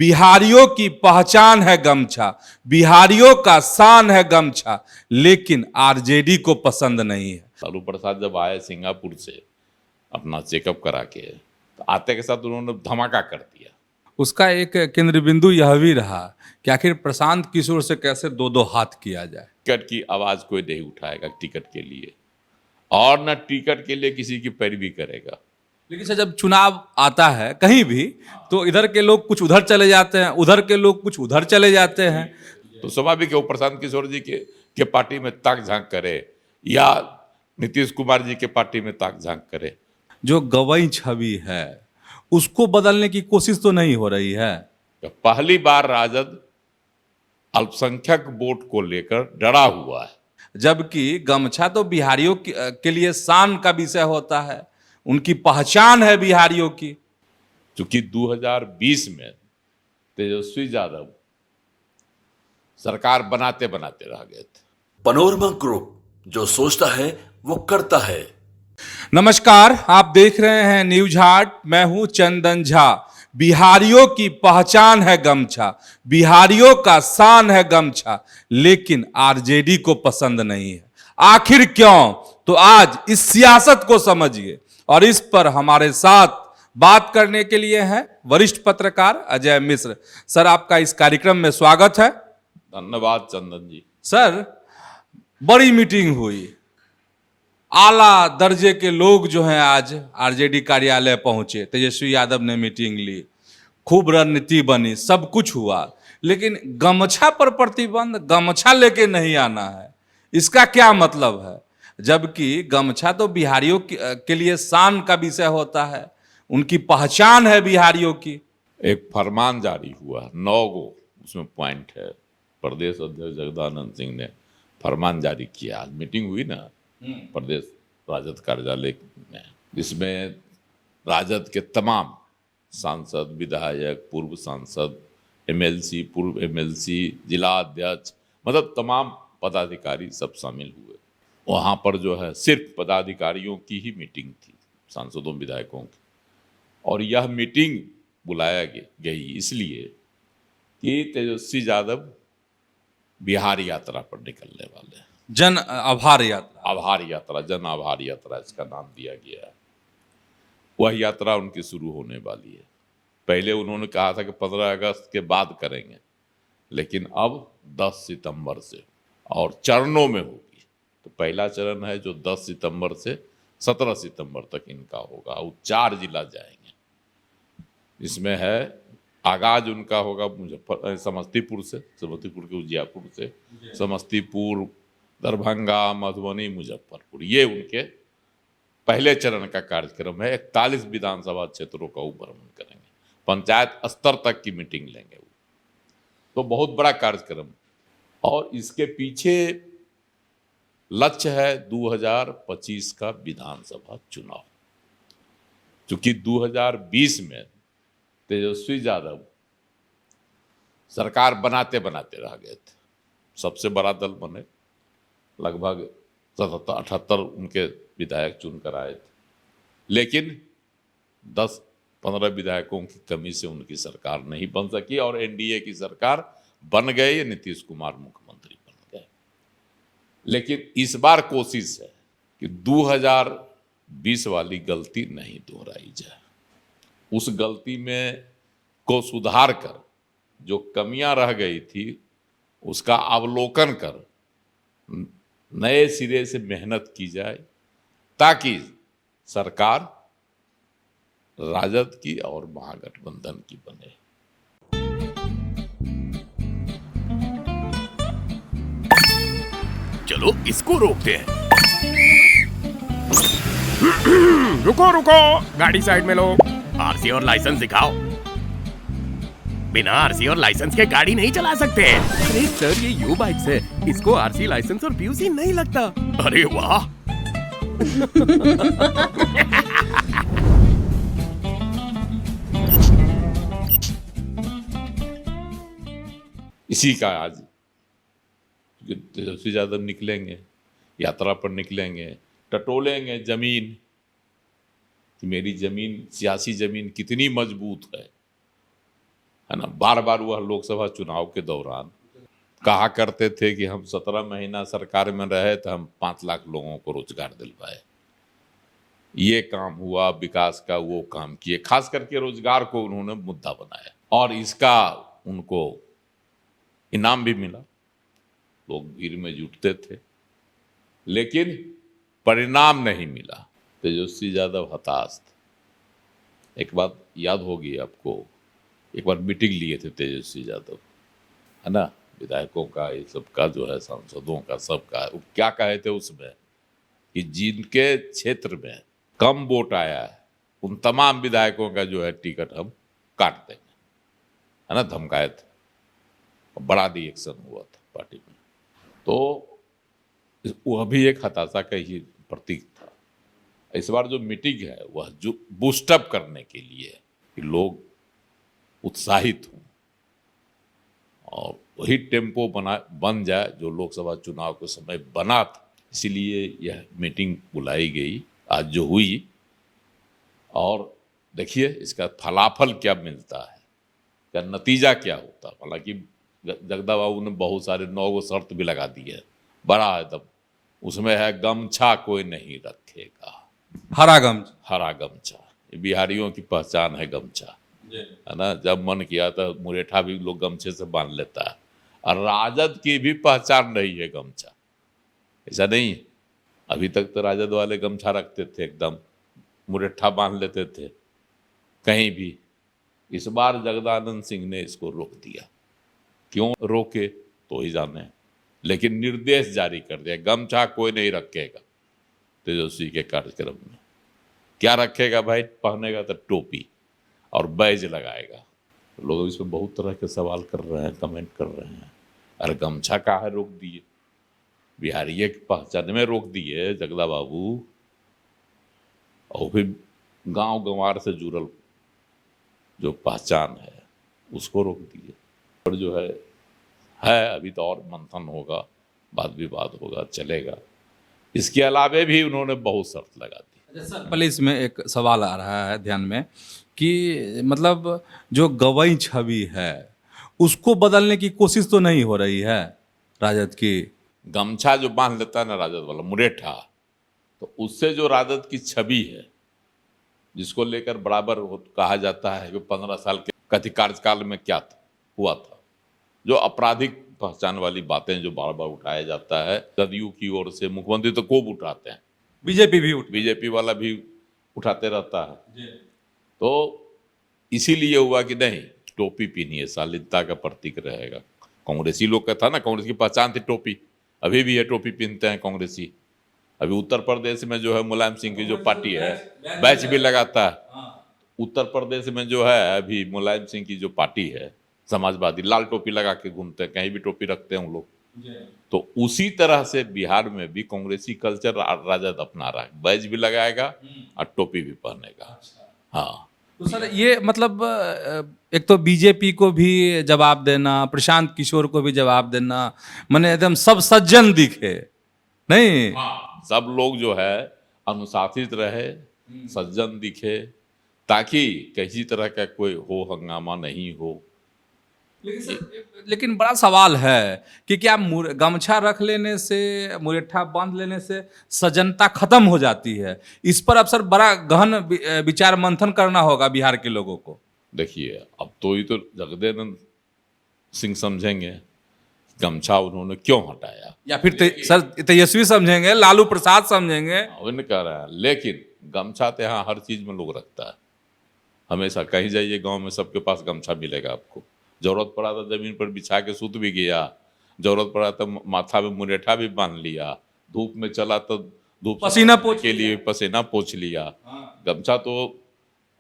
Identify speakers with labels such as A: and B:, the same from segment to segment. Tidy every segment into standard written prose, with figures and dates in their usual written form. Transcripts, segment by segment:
A: बिहारियों की पहचान है गमछा, बिहारियों का शान है गमछा, लेकिन आरजेडी को पसंद नहीं है।
B: लालू प्रसाद जब आए सिंगापुर से अपना चेकअप करा के, तो आते के साथ उन्होंने धमाका कर दिया।
A: उसका एक केंद्र बिंदु यह भी रहा कि आखिर प्रशांत किशोर से कैसे दो दो हाथ किया जाए।
B: टिकट की आवाज कोई नहीं उठाएगा टिकट के लिए, और न टिकट के लिए किसी की पैरवी करेगा।
A: लेकिन सर, जब चुनाव आता है कहीं भी, तो इधर के लोग कुछ उधर चले जाते हैं, उधर के लोग कुछ उधर चले जाते हैं।
B: तो स्वाभाविक है वो प्रशांत किशोर जी के पार्टी में ताक झांक करे या नीतीश कुमार जी के पार्टी में ताक झांक करे।
A: जो गवई छवि है उसको बदलने की कोशिश तो नहीं हो रही है।
B: पहली बार राजद अल्पसंख्यक वोट को लेकर डरा हुआ है,
A: जबकि गमछा तो बिहारियों के लिए शान का विषय होता है, उनकी पहचान है बिहारियों की।
B: क्योंकि 2020 में तेजस्वी यादव सरकार बनाते बनाते रह गए थे।
C: पैनोरमा ग्रुप, जो सोचता है वो करता है।
A: नमस्कार, आप देख रहे हैं न्यूज हाट। मैं हूं चंदन झा। बिहारियों की पहचान है गमछा, बिहारियों का शान है गमछा, लेकिन आरजेडी को पसंद नहीं है। आखिर क्यों? तो आज इस सियासत को समझिए, और इस पर हमारे साथ बात करने के लिए हैं वरिष्ठ पत्रकार अजय मिश्र। सर, आपका इस कार्यक्रम में स्वागत है।
B: धन्यवाद चंदन जी।
A: सर, बड़ी मीटिंग हुई, आला दर्जे के लोग जो हैं आज आरजेडी कार्यालय पहुंचे, तेजस्वी यादव ने मीटिंग ली, खूब रणनीति बनी, सब कुछ हुआ, लेकिन गमछा पर प्रतिबंध, गमछा लेके नहीं आना है, इसका क्या मतलब है? जबकि गमछा तो बिहारियों के लिए शान का विषय होता है, उनकी पहचान है बिहारियों की।
B: एक फरमान जारी हुआ, 9 गो उसमें पॉइंट है। प्रदेश अध्यक्ष जगदानंद सिंह ने फरमान जारी किया। आज मीटिंग हुई ना प्रदेश राजद कार्यालय में, जिसमें राजद के तमाम सांसद, विधायक, पूर्व सांसद, एमएलसी, पूर्व एमएलसी, जिला अध्यक्ष, मतलब तमाम पदाधिकारी सब शामिल हुए। वहाँ पर जो है सिर्फ पदाधिकारियों की ही मीटिंग थी, सांसदों विधायकों की। और यह मीटिंग बुलाया गई इसलिए कि तेजस्वी यादव बिहार यात्रा पर निकलने वाले हैं।
A: जन आभार यात्रा,
B: आभार यात्रा, जन आभार यात्रा इसका नाम दिया गया है। वह यात्रा उनकी शुरू होने वाली है। पहले उन्होंने कहा था कि 15 अगस्त के बाद करेंगे, लेकिन अब 10 सितंबर से और चरणों में होगी। तो पहला चरण है जो 10 सितंबर से 17 सितंबर तक इनका होगा। वो 4 जिला जाएंगे। इसमें है आगाज उनका होगा समस्तीपुर से, समस्तीपुर के उजियापुर से, समस्तीपुर, दरभंगा, मधुबनी, मुजफ्फरपुर। ये उनके पहले चरण का कार्यक्रम है। 41 विधानसभा क्षेत्रों का वो भ्रमण करेंगे, पंचायत स्तर तक की मीटिंग लेंगे वो। तो बहुत बड़ा कार्यक्रम, और इसके पीछे लक्ष्य है 2025 का विधानसभा चुनाव। क्योंकि 2020 में तेजस्वी यादव सरकार बनाते बनाते रह गए थे। सबसे बड़ा दल बने, लगभग 77-78 उनके विधायक चुनकर आए थे, लेकिन 10-15 विधायकों की कमी से उनकी सरकार नहीं बन सकी, और एनडीए की सरकार बन गई, नीतीश कुमार मुख्यमंत्री बन गए। लेकिन इस बार कोशिश है कि 2020 वाली गलती नहीं दोहराई जाए। उस गलती में को सुधार कर जो कमियां रह गई थी उसका अवलोकन कर नए सिरे से मेहनत की जाए, ताकि सरकार राजद की और महागठबंधन की बने।
D: चलो इसको रोकते हैं। रुको रुको, गाड़ी साइड में लो। आरसी और लाइसेंस दिखाओ। बिना आरसी और लाइसेंस के गाड़ी नहीं चला सकते। अरे सर, ये यू बाइक्स है, इसको आरसी, लाइसेंस और पीयूसी नहीं लगता। अरे वाह।
B: इसी का आज तेजस्वी यादव निकलेंगे, यात्रा पर निकलेंगे, टटोलेंगे जमीन कि मेरी जमीन, सियासी जमीन कितनी मजबूत है है ना। बार बार वह लोकसभा चुनाव के दौरान कहा करते थे कि हम 17 महीना सरकार में रहे तो हम 5 लाख लोगों को रोजगार दिलवाए, ये काम हुआ, विकास का वो काम किए। खास करके रोजगार को उन्होंने मुद्दा बनाया और इसका उनको इनाम भी मिला, लोग भीड़ में जुटते थे, लेकिन परिणाम नहीं मिला। तेजस्वी यादव हताश थे। एक बात याद होगी आपको, एक बार मीटिंग लिए थे तेजस्वी यादव, है ना, विधायकों का, ये सबका जो है, सांसदों का, सबका। वो क्या कहे थे उसमें कि जिनके क्षेत्र में कम वोट आया है उन तमाम विधायकों का जो है टिकट हम काट देंगे, है ना, धमकाए थे। बड़ा रिएक्शन हुआ था पार्टी में। तो वह भी एक हताशा का ही प्रतीक था। इस बार जो मीटिंग है वह जो बूस्टअप करने के लिए है कि लोग उत्साहित हों और वही टेम्पो बन जाए जो लोकसभा चुनाव के समय बना था। इसीलिए यह मीटिंग बुलाई गई आज जो हुई, और देखिए इसका फलाफल क्या मिलता है, क्या नतीजा क्या होता है। हालांकि जगदा बाबू ने बहुत सारे 9 शर्त भी लगा दी है, बड़ा है तब। उसमें है गमछा कोई नहीं रखेगा,
A: हरा गमछा।
B: हरा गमछा, ये बिहारियों की पहचान है गमछा, है ना। जब मन किया तो मुरेठा भी लोग गमछे से बांध लेता है, और राजद की भी पहचान नहीं है गमछा, ऐसा नहीं है। अभी तक तो राजद वाले गमछा रखते थे, एकदम मुरेठा बांध लेते थे कहीं भी। इस बार जगदानंद सिंह ने इसको रोक दिया। क्यों रोके तो ही जाने, लेकिन निर्देश जारी कर दिया, गमछा कोई नहीं रखेगा तेजस्वी के कार्यक्रम में। क्या रखेगा भाई, पहनेगा तो टोपी और बैज लगाएगा। लोग इस पर बहुत तरह के सवाल कर रहे हैं, कमेंट कर रहे हैं, अरे गमछा काहे रोक दिए, बिहारिये की पहचान में रोक दिए जगदा बाबू, और फिर गांव गंवार से जुड़ल जो पहचान है उसको रोक दिए। और जो है अभी तो और मंथन होगा, वाद विवाद होगा, चलेगा। इसके अलावे भी उन्होंने बहुत शर्त लगा दी।
A: अच्छा सर, पहले इसमें एक सवाल आ रहा है ध्यान में कि मतलब जो गवई छवि है उसको बदलने की कोशिश तो नहीं हो रही है राजद की।
B: गमछा जो बांध लेता है ना राजद वाला मुरेठा, तो उससे जो राजद की छवि है, जिसको लेकर बराबर कहा जाता है कि 15 साल के कथी कार्यकाल में क्या हुआ था, जो आपराधिक पहचान वाली बातें जो बार बार उठाया जाता है जदयू की ओर से, मुख्यमंत्री तो खूब उठाते हैं, बीजेपी वाला भी उठाते रहता है। तो इसीलिए हुआ कि नहीं, टोपी पहनी है, शालीनता का प्रतीक रहेगा। कांग्रेसी लोग का था ना, कांग्रेस की पहचान थी टोपी, अभी भी है, टोपी पहनते हैं कांग्रेसी। अभी उत्तर प्रदेश में जो है मुलायम सिंह की जो पार्टी है बैच भी लगाता है। उत्तर प्रदेश में जो है अभी मुलायम सिंह की जो पार्टी है समाजवादी, लाल टोपी लगा के घूमते हैं, कहीं भी टोपी रखते हैं उन लोग। तो उसी तरह से बिहार में भी कांग्रेसी कल्चर राजद अपना रहा है, बैच भी लगाएगा और टोपी भी पहनेगा। हाँ,
A: तो सर ये मतलब एक तो बीजेपी को भी जवाब देना, प्रशांत किशोर को भी जवाब देना, माने एकदम सब सज्जन दिखे नहीं।
B: सब लोग जो है अनुशासित रहे, सज्जन दिखे, ताकि किसी तरह का कोई हो हंगामा नहीं हो।
A: लेकिन बड़ा सवाल है कि क्या गमछा रख लेने से, मुरेठा बांध लेने से सजनता खत्म हो जाती है? इस पर अब सर बड़ा गहन विचार मंथन करना होगा बिहार के लोगों को।
B: देखिए, अब तो ये तो जगदानंद सिंह समझेंगे गमछा उन्होंने क्यों हटाया,
A: या फिर सर तेजस्वी समझेंगे, लालू प्रसाद समझेंगे,
B: उन्हें कह रहा है। लेकिन गमछा तो यहाँ हर चीज में लोग रखता है, हमेशा। कहीं जाइए गांव में सबके पास गमछा मिलेगा आपको। जरूरत पड़ा तो जमीन पर बिछा के सूत भी गया, जरूरत पड़ा तो माथा में मुरेठा भी बांध लिया, धूप में चला तो धूप
A: पसीना पोंछ
B: के लिए पसीना पोंछ लिया। गमछा तो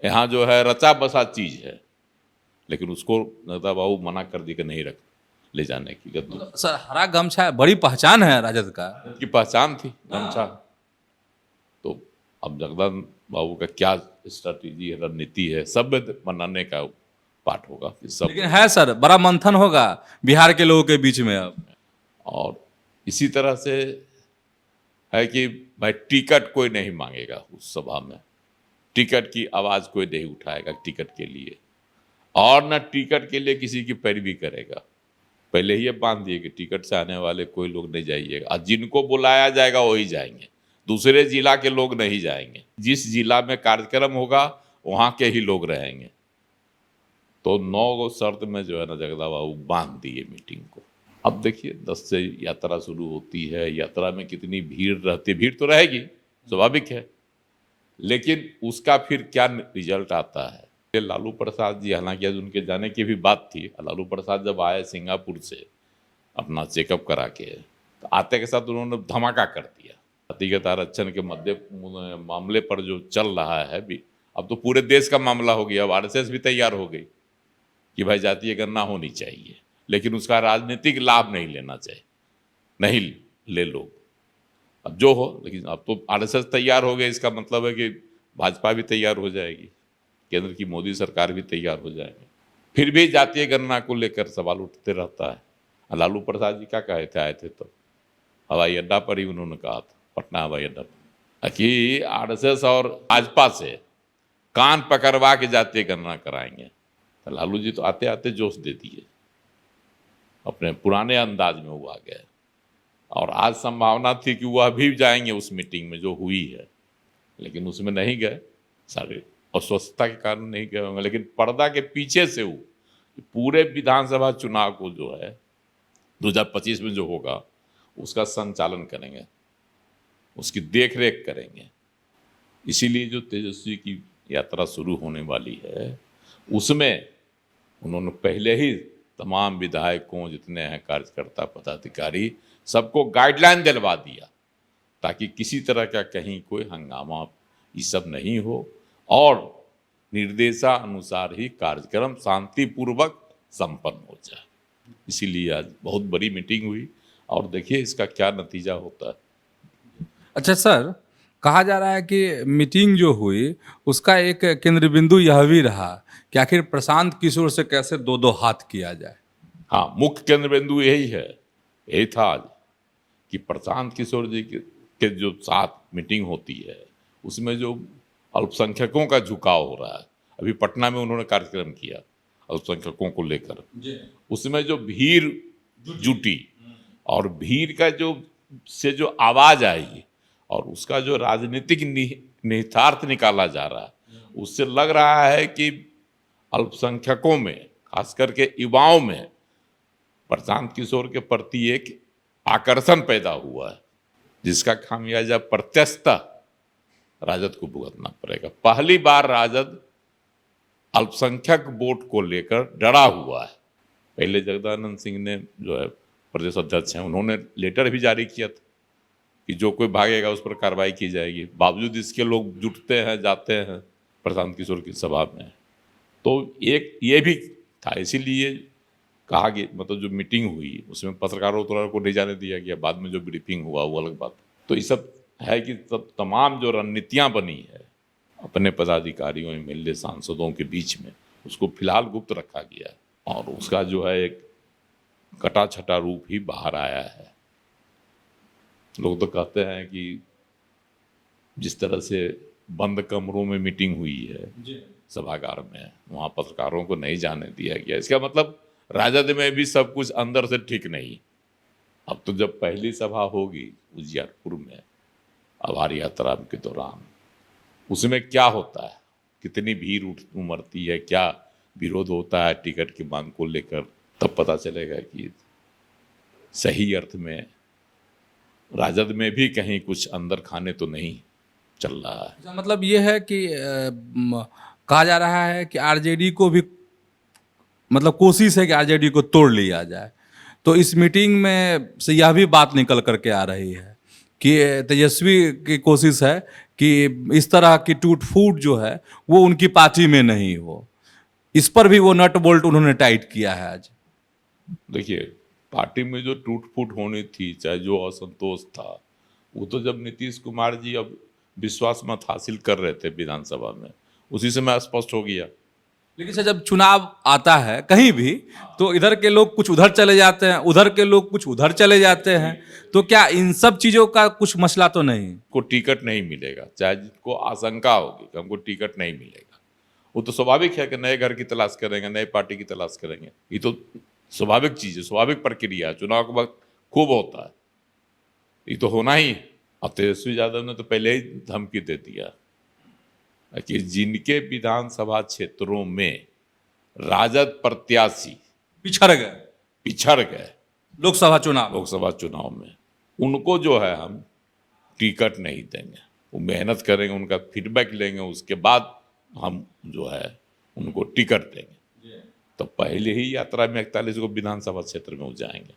B: यहाँ जो है रचा बसा चीज है, लेकिन उसको नड्डा बाबू मना कर दी कि नहीं रख ले जाने की।
A: सर हरा गमछा बड़ी पहचान है राजद का,
B: की पहचान थी गमछा। तो अब जगदानंद बाबू का क्या स्ट्रैटेजी है, रणनीति है, सब बनाने का पार्ट होगा कि सब।
A: लेकिन है सर बड़ा मंथन होगा बिहार के लोगों के बीच में अब।
B: और इसी तरह से है कि भाई टिकट कोई नहीं मांगेगा उस सभा में, टिकट की आवाज़ कोई नहीं उठाएगा टिकट के लिए। और न टिकट के लिए किसी की पैरवी करेगा। पहले ही ये बांध दिए कि टिकट से आने वाले कोई लोग नहीं जाइएगा, और जिनको बुलाया जाएगा वही जाएंगे, दूसरे जिला के लोग नहीं जाएंगे। जिस जिला में कार्यक्रम होगा वहाँ के ही लोग रहेंगे। तो 9 शर्त में जो है ना जगदा बाबू बांध दिए मीटिंग को। अब देखिए 10 से यात्रा शुरू होती है, यात्रा में कितनी भीड़ रहती है, भीड़ तो रहेगी स्वाभाविक है, लेकिन उसका फिर क्या रिजल्ट आता है। लालू प्रसाद जी, हालांकि आज उनके जाने की भी बात थी, लालू प्रसाद जब आए सिंगापुर से अपना चेकअप करा के, तो आते के साथ उन्होंने धमाका कर दिया। जातिगत आरक्षण के मामले पर जो चल रहा है भी, अब तो पूरे देश का मामला हो गया। अब आरएसएस भी तैयार हो गई कि भाई जातीय गणना होनी चाहिए, लेकिन उसका राजनीतिक लाभ नहीं लेना चाहिए। नहीं ले लो, अब जो हो, लेकिन अब तो आरएसएस तैयार हो गए, इसका मतलब है कि भाजपा भी तैयार हो जाएगी, केंद्र की मोदी सरकार भी तैयार हो जाएगी। फिर भी जातीय गणना को लेकर सवाल उठते रहता है। लालू प्रसाद जी क्या कहे थे, आए थे तो हवाई अड्डा पर ही उन्होंने कहा था, पटना हवाई अड्डा पर, कि आरएसएस और भाजपा से कान पकड़वा के जातीय गणना कराएंगे। तो लालू जी तो आते आते जोश दे दिए, अपने पुराने अंदाज में वो आ गए। और आज संभावना थी कि वो अभी जाएंगे उस मीटिंग में जो हुई है, लेकिन उसमें नहीं गए, सारे अस्वस्थता के कारण नहीं गए होंगे। लेकिन पर्दा के पीछे से वो पूरे विधानसभा चुनाव को जो है 2025 में जो होगा उसका संचालन करेंगे, उसकी देखरेख करेंगे। इसीलिए जो तेजस्वी की यात्रा शुरू होने वाली है उसमें उन्होंने पहले ही तमाम विधायकों, जितने हैं कार्यकर्ता पदाधिकारी, सबको गाइडलाइन दिलवा दिया, ताकि किसी तरह का कहीं कोई हंगामा ये सब नहीं हो और निर्देशानुसार ही कार्यक्रम शांतिपूर्वक संपन्न हो जाए। इसीलिए आज बहुत बड़ी मीटिंग हुई और देखिए इसका क्या नतीजा होता है।
A: अच्छा सर, कहा जा रहा है कि मीटिंग जो हुई उसका एक केंद्र बिंदु यह भी रहा कि आखिर प्रशांत किशोर से कैसे दो दो हाथ किया जाए।
B: हाँ, मुख्य केंद्र बिंदु यही है, यही था आज कि प्रशांत किशोर जी के जो साथ मीटिंग होती है उसमें जो अल्पसंख्यकों का झुकाव हो रहा है। अभी पटना में उन्होंने कार्यक्रम किया अल्पसंख्यकों को लेकर, उसमें जो भीड़ जुटी और भीड़ का जो आवाज आई और उसका जो राजनीतिक निहितार्थ निकाला जा रहा है, उससे लग रहा है कि अल्पसंख्यकों में, खास करके युवाओं में, प्रशांत किशोर के प्रति एक आकर्षण पैदा हुआ है, जिसका खामियाजा प्रत्यक्षतः राजद को भुगतना पड़ेगा। पहली बार राजद अल्पसंख्यक वोट को लेकर डरा हुआ है। पहले जगदानंद सिंह ने, जो है प्रदेश अध्यक्ष हैं, उन्होंने लेटर भी जारी किया था कि जो कोई भागेगा उस पर कार्रवाई की जाएगी। बावजूद इसके लोग जुटते हैं, जाते हैं प्रशांत किशोर की सभा में। तो एक ये भी था, इसीलिए कहा कि मतलब जो मीटिंग हुई उसमें पत्रकारों को नहीं जाने दिया गया। बाद में जो ब्रीफिंग हुआ वो अलग बात। तो ये सब है कि तमाम जो रणनीतियाँ बनी है अपने पदाधिकारियों, एमएलए, सांसदों के बीच में, उसको फिलहाल गुप्त रखा गया है और उसका जो है एक कटा छटा रूप ही बाहर आया है। लोग तो कहते हैं कि जिस तरह से बंद कमरों में मीटिंग हुई है सभागार में, वहाँ पत्रकारों को नहीं जाने दिया गया, इसका मतलब राजद में भी सब कुछ अंदर से ठीक नहीं। अब तो जब पहली सभा होगी उजियारपुर में आभार यात्रा के दौरान, उसमें क्या होता है, कितनी भीड़ उमड़ती है, क्या विरोध होता है टिकट की मांग को लेकर, तब पता चलेगा कि सही अर्थ में राजद में भी कहीं कुछ अंदर खाने तो नहीं चल रहा है।
A: इसका मतलब ये है कि कहा जा रहा है कि आरजेडी को भी, मतलब कोशिश है कि आरजेडी को तोड़ लिया जाए। तो इस मीटिंग में से यह भी बात निकल करके आ रही है कि तेजस्वी की कोशिश है कि इस तरह की टूट फूट जो है वो उनकी पार्टी में नहीं हो। इस पर भी वो नट बोल्ट उन्होंने टाइट किया है आज।
B: देखिए, पार्टी में जो टूट फूट होनी थी, चाहे जो असंतोष था, वो तो जब नीतीश कुमार जी अब विश्वास मत हासिल कर रहे थे विधानसभा में, उसी समय स्पष्ट हो गया।
A: लेकिन सर, जब चुनाव आता है कहीं भी, तो इधर के लोग कुछ उधर चले जाते हैं, उधर के लोग कुछ उधर चले जाते हैं। तो क्या इन सब चीज़ों का कुछ मसला तो नहीं?
B: को टिकट नहीं मिलेगा, चाहे जिसको आशंका होगी कि हमको टिकट नहीं मिलेगा, वो तो स्वाभाविक है कि नए घर की तलाश करेंगे, नए पार्टी की तलाश करेंगे। ये तो स्वाभाविक चीज़ है, स्वाभाविक प्रक्रिया है, चुनाव के वक्त खूब होता है, ये तो होना ही है। और तेजस्वी यादव ने तो पहले ही धमकी दे दिया कि जिनके विधानसभा क्षेत्रों में राजद प्रत्याशी पिछड़ गए
A: लोकसभा चुनाव
B: में, उनको जो है हम टिकट नहीं देंगे, वो मेहनत करेंगे, उनका फीडबैक लेंगे, उसके बाद हम जो है उनको टिकट देंगे। तो पहले ही यात्रा में 41 को विधानसभा क्षेत्र में वो जाएंगे,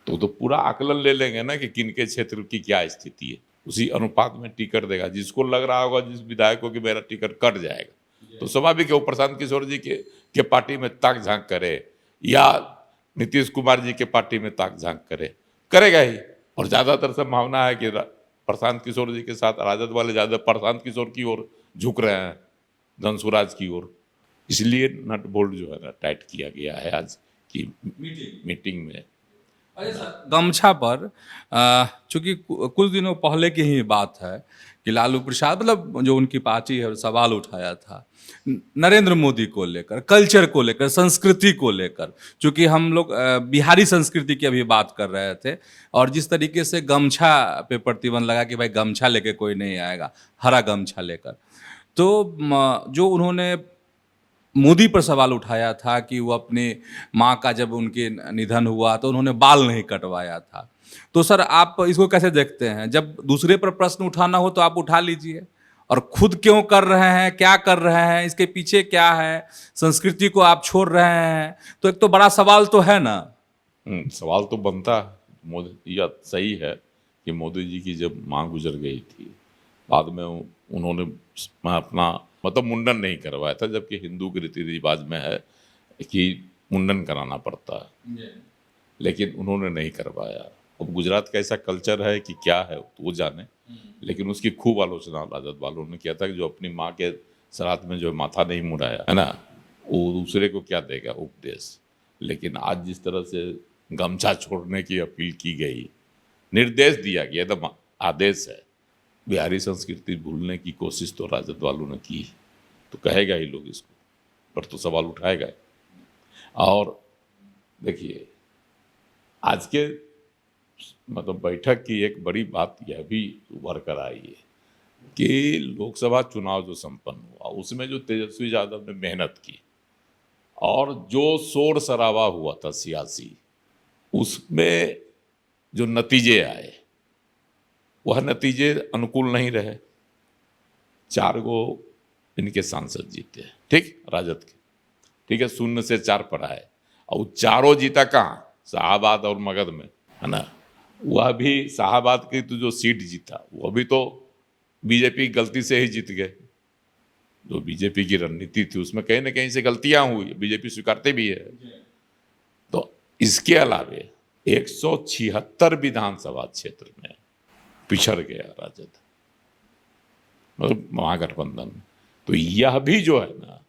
B: तो पूरा आकलन ले लेंगे ना कि किनके क्षेत्र की क्या स्थिति है, उसी अनुपात में टिकट देगा। जिसको लग रहा होगा जिस विधायक को कि मेरा टिकट कट जाएगा, तो स्वाभाविक है वो प्रशांत किशोर जी के पार्टी में ताक झांक करे या नीतीश कुमार जी के पार्टी में ताक झांक करेगा ही। और ज़्यादातर संभावना है कि प्रशांत किशोर जी के साथ राजद वाले ज़्यादा प्रशांत किशोर की ओर झुक रहे हैं, धनसुराज की ओर। इसलिए नट बोल्ट जो है ना टाइट किया गया है आज की मीटिंग में।
A: गमछा पर चूंकि कुछ दिनों पहले की ही बात है कि लालू प्रसाद मतलब जो उनकी पार्टी है सवाल उठाया था नरेंद्र मोदी को लेकर, कल्चर को लेकर, संस्कृति को लेकर, चूंकि हम लोग बिहारी संस्कृति की अभी बात कर रहे थे, और जिस तरीके से गमछा पे प्रतिबंध लगा कि भाई गमछा लेके कोई नहीं आएगा, हरा गमछा लेकर, तो जो उन्होंने मोदी पर सवाल उठाया था कि वो अपनी माँ का जब उनके निधन हुआ तो उन्होंने बाल नहीं कटवाया था। तो सर आप इसको कैसे देखते हैं? जब दूसरे पर प्रश्न उठाना हो तो आप उठा लीजिए, और खुद क्यों कर रहे हैं, क्या कर रहे हैं, इसके पीछे क्या है, संस्कृति को आप छोड़ रहे हैं, तो एक तो बड़ा सवाल तो है ना।
B: सवाल तो बनता है। मोदी यह सही है कि मोदी जी की जब माँ गुजर गई थी, बाद में उन्होंने अपना मतलब मुंडन नहीं करवाया था, जबकि हिंदू के रीति रिवाज में है कि मुंडन कराना पड़ता है, लेकिन उन्होंने नहीं करवाया। अब गुजरात का ऐसा कल्चर है कि क्या है तो वो जाने, लेकिन उसकी खूब आलोचना राजद वालों ने किया था कि जो अपनी माँ के श्राद्ध में जो माथा नहीं मुड़ाया है ना, वो दूसरे को क्या देगा उपदेश। लेकिन आज जिस तरह से गमछा छोड़ने की अपील की गई, निर्देश दिया गया, एकदम आदेश है, बिहारी संस्कृति भूलने की कोशिश तो राजद वालों ने की, तो कहेगा ही लोग इसको, पर तो सवाल उठाएगा। और देखिए आज के मतलब बैठक की एक बड़ी बात यह भी उभर कर आई है कि लोकसभा चुनाव जो संपन्न हुआ उसमें जो तेजस्वी यादव ने मेहनत की और जो शोर शराबा हुआ था सियासी, उसमें जो नतीजे आए वह नतीजे अनुकूल नहीं रहे। 4 गो इनके सांसद जीते, ठीक, राजद के, ठीक है, 0 से 4 पर आए, और 4 जीता कहाँ? शाहाबाद और मगध में, है ना। वह भी शाहाबाद की तो जो सीट जीता वो भी तो बीजेपी गलती से ही जीत गए। जो बीजेपी की रणनीति थी उसमें कहीं ना कहीं से गलतियां हुई, बीजेपी स्वीकारते भी है। तो इसके अलावे 176 विधानसभा क्षेत्र में पिछड़ गया राजद, मतलब महागठबंधन। तो यह भी जो है ना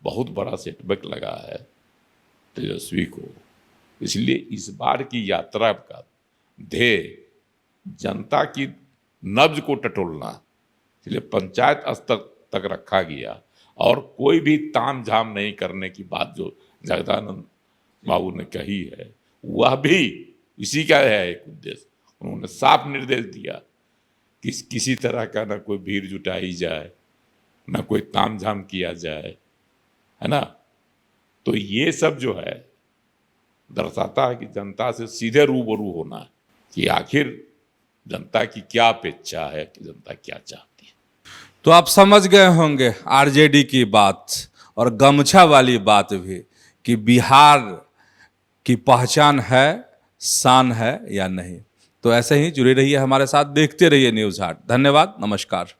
B: बहुत बड़ा सेटबैक लगा है तेजस्वी को। इसलिए इस बार की यात्रा का ध्येय जनता की नब्ज को टटोलना, इसलिए पंचायत स्तर तक रखा गया, और कोई भी ताम झाम नहीं करने की बात जो जगदानंद बाबू ने कही है वह भी इसी का है एक उद्देश्य। उन्होंने साफ निर्देश दिया कि किसी तरह का ना कोई भीड़ जुटाई जाए, ना कोई तामझाम किया जाए, है ना। तो ये सब जो है दर्शाता है कि जनता से सीधे रूबरू होना है कि आखिर जनता की क्या अपेक्षा है, कि जनता क्या चाहती है।
A: तो आप समझ गए होंगे आरजेडी की बात और गमछा वाली बात भी, कि बिहार की पहचान है, शान है या नहीं। तो ऐसे ही जुड़े रहिए हमारे साथ, देखते रहिए न्यूज़ 8। धन्यवाद, नमस्कार।